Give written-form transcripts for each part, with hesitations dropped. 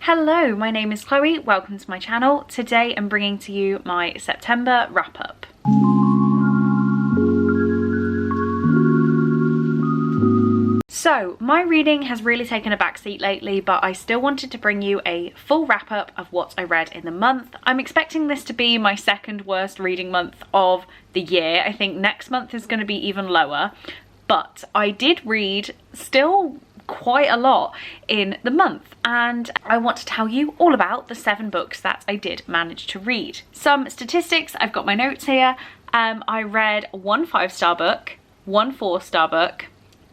Hello, my name is Chloe, welcome to my channel. Today I'm bringing to you my September wrap-up. So, my reading has really taken a backseat lately, but I still wanted to bring you a full wrap-up of what I read in the month. I'm expecting this to be my second worst reading month of the year. I think next month is going to be even lower, but I did read still quite a lot in the month, and I want to tell you all about the 7 books that I did manage to read. Some statistics, I've got my notes here. I read 1 5-star book, 1 4-star book,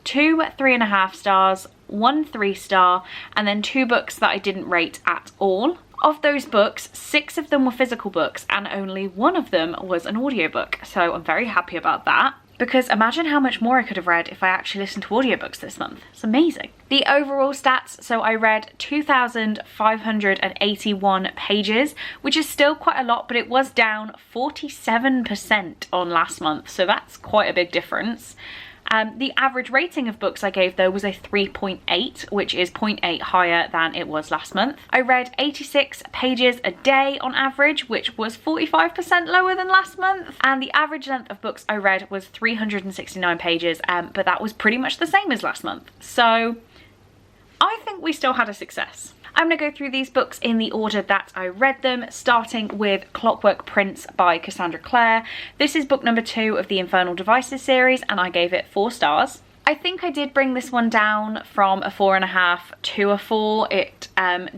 2 3.5 stars, 1 3-star, and then 2 books that I didn't rate at all. Of those books, 6 of them were physical books and only 1 of them was an audiobook, so I'm very happy about that. Because imagine how much more I could have read if I actually listened to audiobooks this month. It's amazing. The overall stats, so I read 2,581 pages, which is still quite a lot, but it was down 47% on last month, so that's quite a big difference. The average rating of books I gave though was a 3.8, which is 0.8 higher than it was last month. I read 86 pages a day on average, which was 45% lower than last month. And the average length of books I read was 369 pages, but that was pretty much the same as last month. So I think we still had a success. I'm going to go through these books in the order that I read them, starting with Clockwork Prince by Cassandra Clare. This is book number 2 of the Infernal Devices series, and I gave it 4 stars. I think I did bring this one down from a 4.5 to a 4. It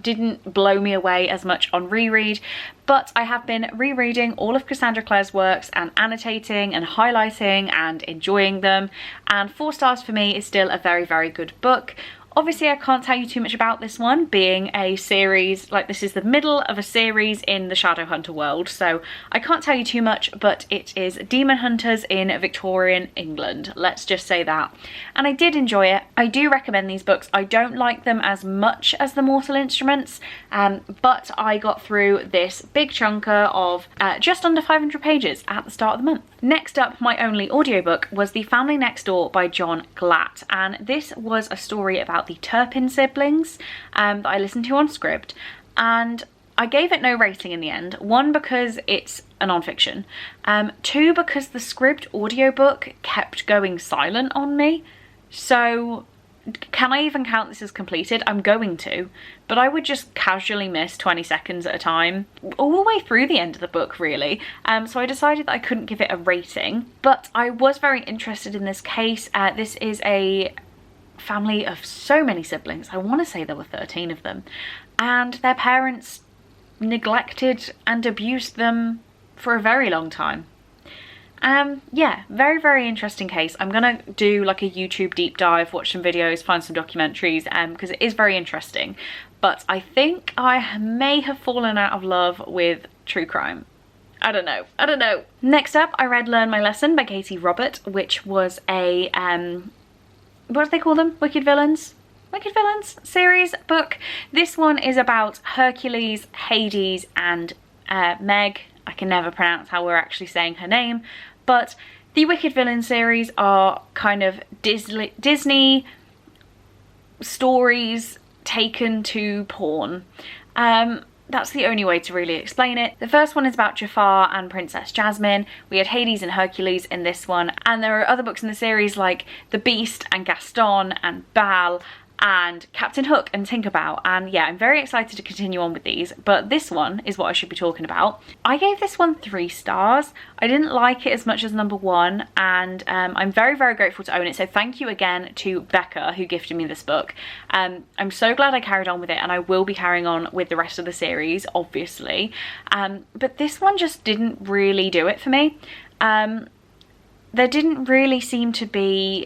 didn't blow me away as much on reread, but I have been rereading all of Cassandra Clare's works and annotating and highlighting and enjoying them, and 4 stars for me is still a very, very good book. Obviously, I can't tell you too much about this one, being a series, like this is the middle of a series in the Shadowhunter world, so I can't tell you too much, but it is demon hunters in Victorian England, let's just say that. And I did enjoy it. I do recommend these books. I don't like them as much as the Mortal Instruments, but I got through this big chunker of just under 500 pages at the start of the month. Next up, my only audiobook was The Family Next Door by John Glatt, and this was a story about the Turpin siblings that I listened to on SCRIBD, and I gave it no rating in the end. 1, because it's a non-fiction, 2, because the SCRIBD audiobook kept going silent on me. So can I even count this as completed? I'm going to, but I would just casually miss 20 seconds at a time all the way through the end of the book, really. So I decided that I couldn't give it a rating, but I was very interested in this case. This is a family of so many siblings. I want to say there were 13 of them, and their parents neglected and abused them for a very long time. Yeah, very, very interesting case. I'm gonna do like a YouTube deep dive, watch some videos, find some documentaries, because it is very interesting. But I think I may have fallen out of love with true crime. I don't know. Next up, I read Learn My Lesson by Katie Robert, which was a, what do they call them? Wicked Villains series book. This one is about Hercules, Hades, and Meg. I can never pronounce how we're actually saying her name, but the Wicked Villain series are kind of Disney stories taken to porn. That's the only way to really explain it. The first one is about Jafar and Princess Jasmine. We had Hades and Hercules in this one, and there are other books in the series like The Beast and Gaston and Baal and Captain Hook and Tinkerbell, and yeah, I'm very excited to continue on with these, but this one is what I should be talking about. I gave this one 3 stars. I didn't like it as much as number 1, and I'm very, very grateful to own it, so thank you again to Becca who gifted me this book. I'm so glad I carried on with it, and I will be carrying on with the rest of the series, obviously, but this one just didn't really do it for me. There didn't really seem to be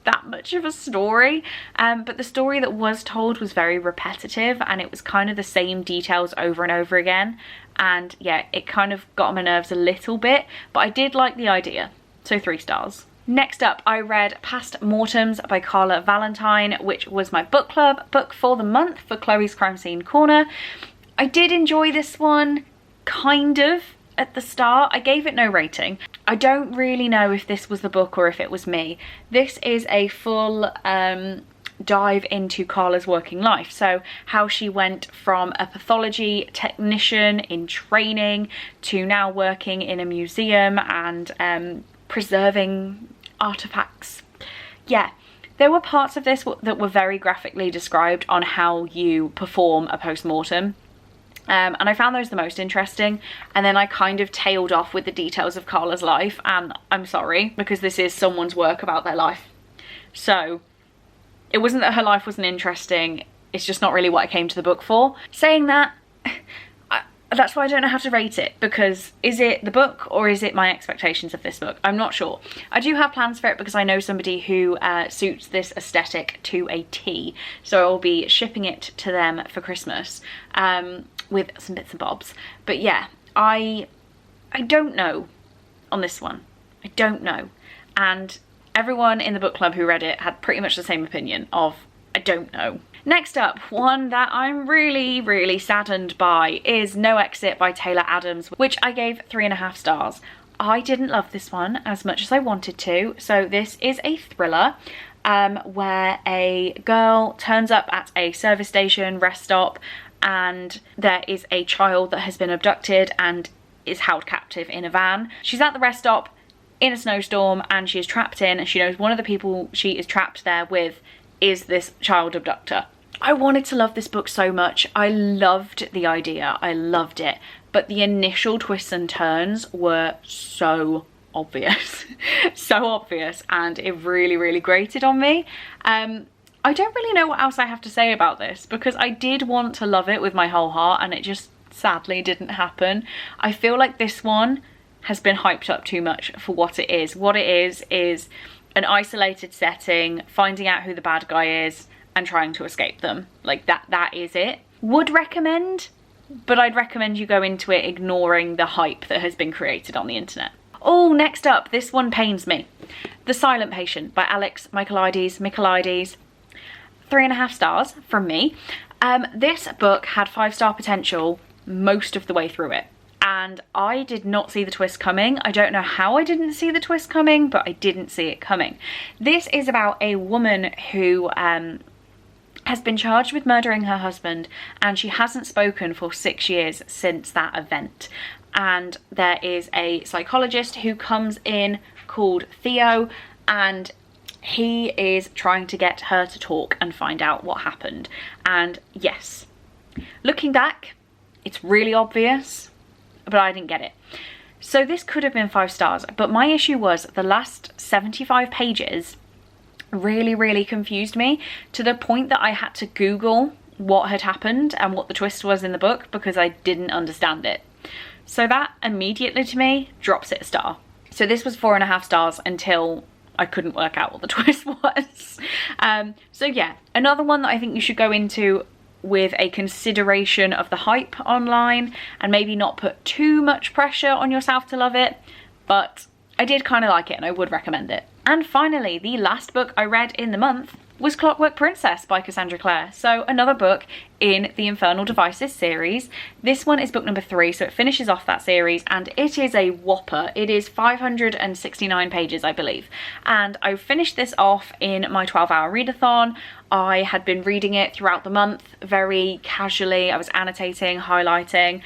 that much of a story, but the story that was told was very repetitive, and it was kind of the same details over and over again, and yeah, it kind of got on my nerves a little bit, but I did like the idea, so 3 stars. Next up, I read Past Mortems by Carla Valentine, which was my book club book for the month for Chloe's Crime Scene Corner. I did enjoy this one, kind of. At the start, I gave it no rating. I don't really know if this was the book or if it was me. This is a full dive into Carla's working life. So how she went from a pathology technician in training to now working in a museum and preserving artifacts. Yeah, there were parts of this that were very graphically described on how you perform a post-mortem. And I found those the most interesting, and then I kind of tailed off with the details of Carla's life, and I'm sorry, because this is someone's work about their life. So it wasn't that her life wasn't interesting, it's just not really what I came to the book for. Saying that, that's why I don't know how to rate it, because is it the book or is it my expectations of this book? I'm not sure. I do have plans for it because I know somebody who suits this aesthetic to a T, so I'll be shipping it to them for Christmas. With some bits and bobs. But yeah, I don't know on this one. I don't know. And everyone in the book club who read it had pretty much the same opinion of, I don't know. Next up, one that I'm really saddened by is No Exit by Taylor Adams, which I gave 3.5 stars. I didn't love this one as much as I wanted to. So this is a thriller where a girl turns up at a service station, rest stop, and there is a child that has been abducted and is held captive in a van. She's at the rest stop in a snowstorm and she is trapped in, and she knows one of the people she is trapped there with is this child abductor. I wanted to love this book so much. I loved the idea, I loved it, but the initial twists and turns were so obvious. So obvious, and it really grated on me. I don't really know what else I have to say about this, because I did want to love it with my whole heart and it just sadly didn't happen. I feel like this one has been hyped up too much for what it is. What it is an isolated setting, finding out who the bad guy is and trying to escape them. Like that is it. Would recommend, but I'd recommend you go into it ignoring the hype that has been created on the internet. Oh, next up, this one pains me. The Silent Patient by Alex Michaelides. 3.5 stars from me. This book had 5-star potential most of the way through it, and I did not see the twist coming. I don't know how I didn't see the twist coming, but I didn't see it coming. This is about a woman who has been charged with murdering her husband, and she hasn't spoken for 6 years since that event. And there is a psychologist who comes in called Theo, and he is trying to get her to talk and find out what happened. And yes, looking back, it's really obvious, but I didn't get it. So this could have been 5 stars, but my issue was the last 75 pages really confused me, to the point that I had to Google what had happened and what the twist was in the book because I didn't understand it. So that immediately to me drops it a star. So this was 4.5 stars until I couldn't work out what the twist was. So yeah, another one that I think you should go into with a consideration of the hype online and maybe not put too much pressure on yourself to love it, but I did kind of like it and I would recommend it. And finally, the last book I read in the month was Clockwork Princess by Cassandra Clare. So another book in the Infernal Devices series. This one is book number 3, so it finishes off that series, and it is a whopper. It is 569 pages, I believe. And I finished this off in my 12-hour readathon. I had been reading it throughout the month very casually. I was annotating, highlighting,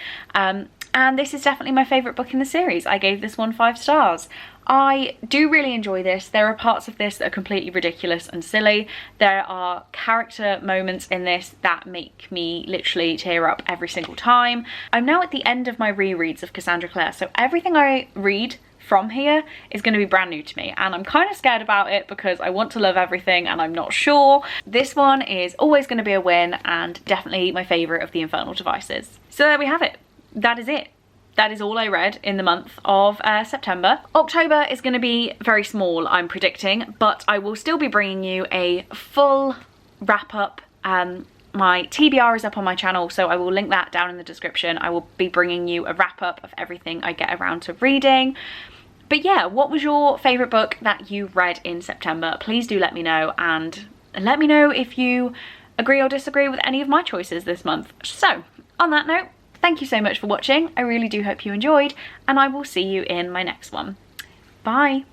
and this is definitely my favourite book in the series. I gave this one 5 stars. I do really enjoy this. There are parts of this that are completely ridiculous and silly. There are character moments in this that make me literally tear up every single time. I'm now at the end of my rereads of Cassandra Clare, so everything I read from here is going to be brand new to me, and I'm kind of scared about it because I want to love everything and I'm not sure. This one is always going to be a win and definitely my favourite of the Infernal Devices. So there we have it. That is it. That is all I read in the month of September. October is going to be very small, I'm predicting, but I will still be bringing you a full wrap up. My TBR is up on my channel, so I will link that down in the description. I will be bringing you a wrap up of everything I get around to reading. But yeah, what was your favourite book that you read in September? Please do let me know, and let me know if you agree or disagree with any of my choices this month. So, on that note, thank you so much for watching. I really do hope you enjoyed, and I will see you in my next one. Bye.